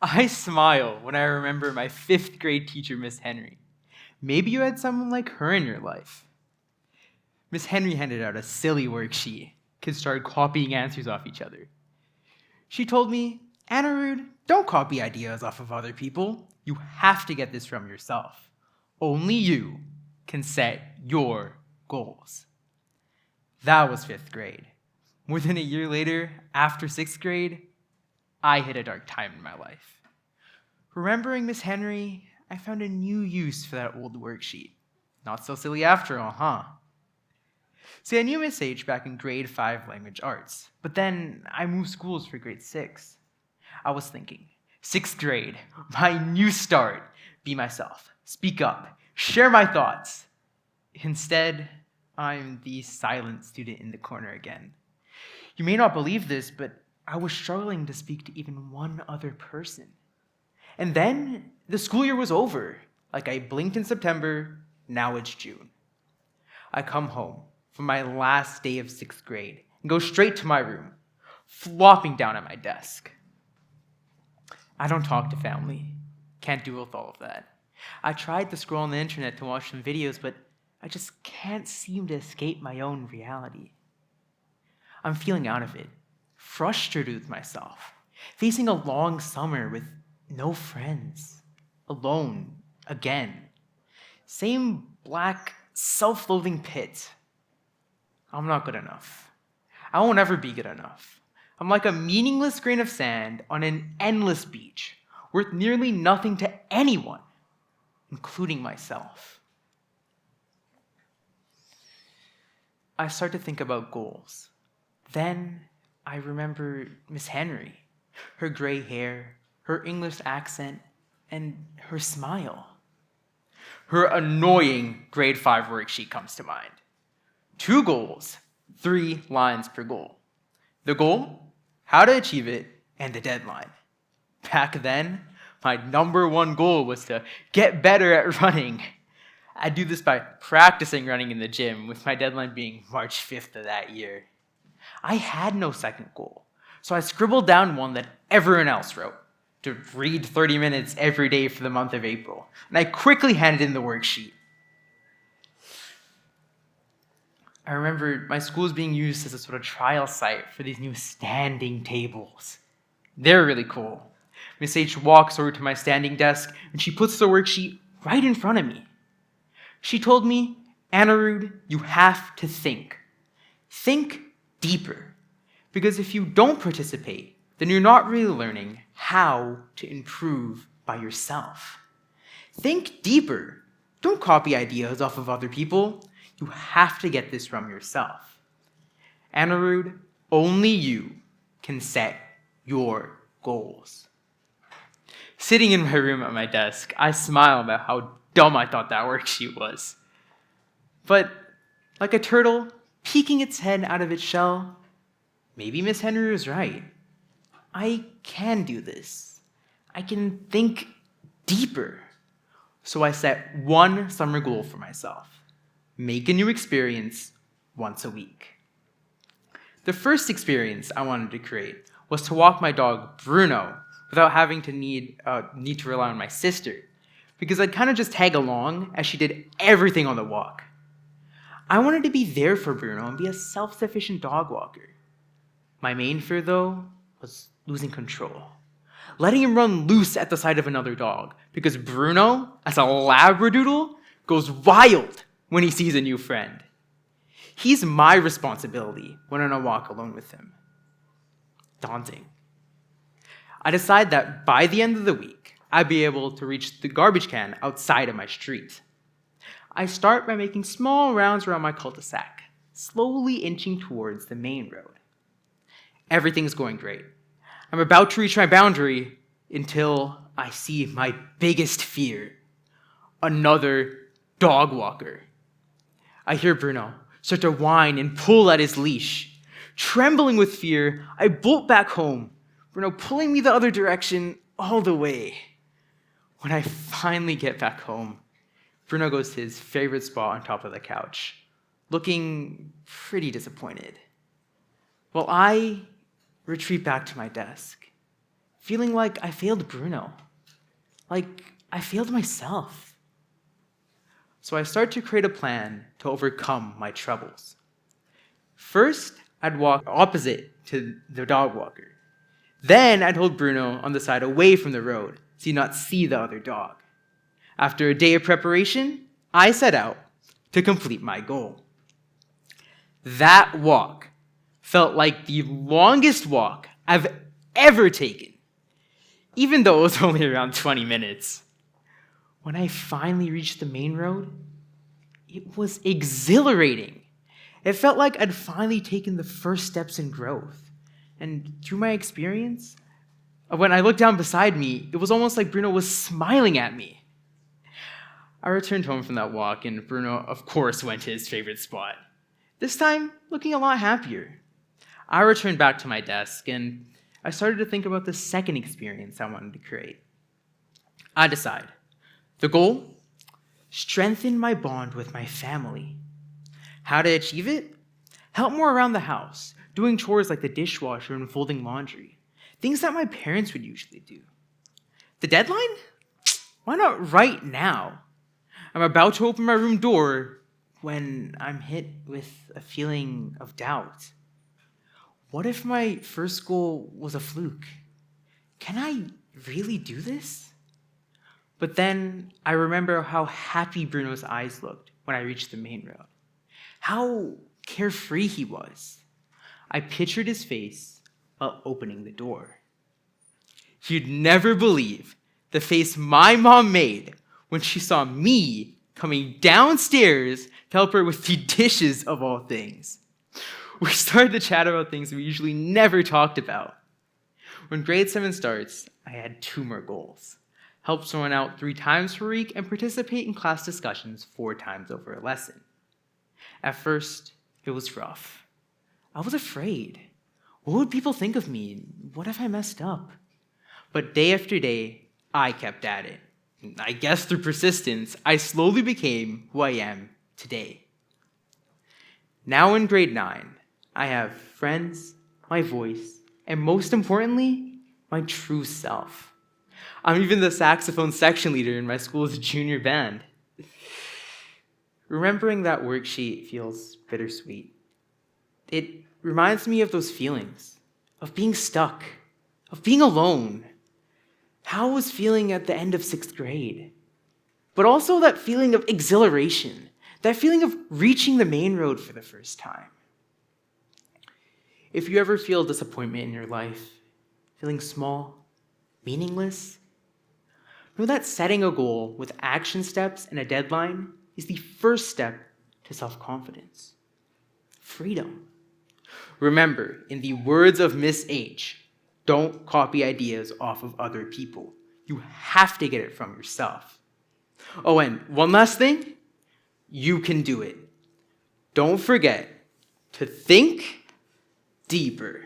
I smile when I remember my 5th grade teacher, Miss Henry. Maybe you had someone like her in your life. Miss Henry handed out a silly worksheet. Kids started copying answers off each other. She told me, Anirudh, don't copy ideas off of other people. You have to get this from yourself. Only you can set your goals. That was 5th grade. More than a year later, after 6th grade, I hit a dark time in my life. Remembering Miss Henry, I found a new use for that old worksheet. Not so silly after all, huh? See, I knew Miss H back in grade 5 language arts, but then I moved schools for grade 6. I was thinking, 6th grade, my new start. Be myself, speak up, share my thoughts. Instead, I'm the silent student in the corner again. You may not believe this, but I was struggling to speak to even one other person. And then the school year was over. Like I blinked in September, now it's June. I come home for my last day of 6th grade and go straight to my room, flopping down at my desk. I don't talk to family. Can't deal with all of that. I tried to scroll on the internet to watch some videos, but I just can't seem to escape my own reality. I'm feeling out of it, frustrated with myself, facing a long summer with no friends, alone, again. Same black, self-loathing pit. I'm not good enough. I won't ever be good enough. I'm like a meaningless grain of sand on an endless beach, worth nearly nothing to anyone, including myself. I start to think about goals. Then I remember Miss Henry, her gray hair, her English accent, and her smile. Her annoying grade 5 worksheet comes to mind. 2 goals, 3 lines per goal. The goal, how to achieve it, and the deadline. Back then, my number 1 goal was to get better at running. I do this by practicing running in the gym, with my deadline being March 5th of that year. I had no second goal, so I scribbled down one that everyone else wrote, to read 30 minutes every day for the month of April, and I quickly handed in the worksheet. I remember my school was being used as a sort of trial site for these new standing tables. They're really cool. Miss H walks over to my standing desk, and she puts the worksheet right in front of me. She told me, Anirudh, you have to think. Think deeper. Because if you don't participate, then you're not really learning how to improve by yourself. Think deeper. Don't copy ideas off of other people. You have to get this from yourself. Anirudh, only you can set your goals. Sitting in my room at my desk, I smile about how dumb I thought that worksheet was. But like a turtle peeking its head out of its shell, maybe Miss Henry was right. I can do this. I can think deeper. So I set 1 summer goal for myself. Make a new experience once a week. The first experience I wanted to create was to walk my dog, Bruno, without having to need to rely on my sister, because I'd kind of just tag along as she did everything on the walk. I wanted to be there for Bruno and be a self-sufficient dog walker. My main fear, though, was losing control. Letting him run loose at the sight of another dog, because Bruno, as a Labradoodle, goes wild when he sees a new friend. He's my responsibility when on a walk alone with him. Daunting. I decide that by the end of the week, I'd be able to reach the garbage can outside of my street. I start by making small rounds around my cul-de-sac, slowly inching towards the main road. Everything's going great. I'm about to reach my boundary until I see my biggest fear. Another dog walker. I hear Bruno start to whine and pull at his leash. Trembling with fear, I bolt back home, Bruno pulling me the other direction all the way. When I finally get back home, Bruno goes to his favorite spot on top of the couch, looking pretty disappointed. While I retreat back to my desk, feeling like I failed Bruno, like I failed myself. So I started to create a plan to overcome my troubles. First, I'd walk opposite to the dog walker. Then I'd hold Bruno on the side away from the road so he'd not see the other dog. After a day of preparation, I set out to complete my goal. That walk felt like the longest walk I've ever taken, even though it was only around 20 minutes. When I finally reached the main road, it was exhilarating. It felt like I'd finally taken the first steps in growth. And through my experience, when I looked down beside me, it was almost like Bruno was smiling at me. I returned home from that walk, and Bruno, of course, went to his favorite spot, this time looking a lot happier. I returned back to my desk, and I started to think about the second experience I wanted to create. I decide. The goal? Strengthen my bond with my family. How to achieve it? Help more around the house, doing chores like the dishwasher and folding laundry, things that my parents would usually do. The deadline? Why not right now? I'm about to open my room door when I'm hit with a feeling of doubt. What if my first goal was a fluke? Can I really do this? But then I remember how happy Bruno's eyes looked when I reached the main road. How carefree he was. I pictured his face while opening the door. You'd never believe the face my mom made when she saw me coming downstairs to help her with the dishes of all things. We started to chat about things we usually never talked about. When grade 7 starts, I had 2 more goals. Help someone out 3 times per week and participate in class discussions 4 times over a lesson. At first, it was rough. I was afraid. What would people think of me? What if I messed up? But day after day, I kept at it. I guess through persistence, I slowly became who I am today. Now in grade 9, I have friends, my voice, and most importantly, my true self. I'm even the saxophone section leader in my school's junior band. Remembering that worksheet feels bittersweet. It reminds me of those feelings, of being stuck, of being alone. How I was feeling at the end of 6th grade. But also that feeling of exhilaration, that feeling of reaching the main road for the first time. If you ever feel disappointment in your life, feeling small, meaningless, know that setting a goal with action steps and a deadline is the first step to self-confidence. Freedom. Remember, in the words of Miss H, don't copy ideas off of other people. You have to get it from yourself. Oh, and one last thing, you can do it. Don't forget to think deeper.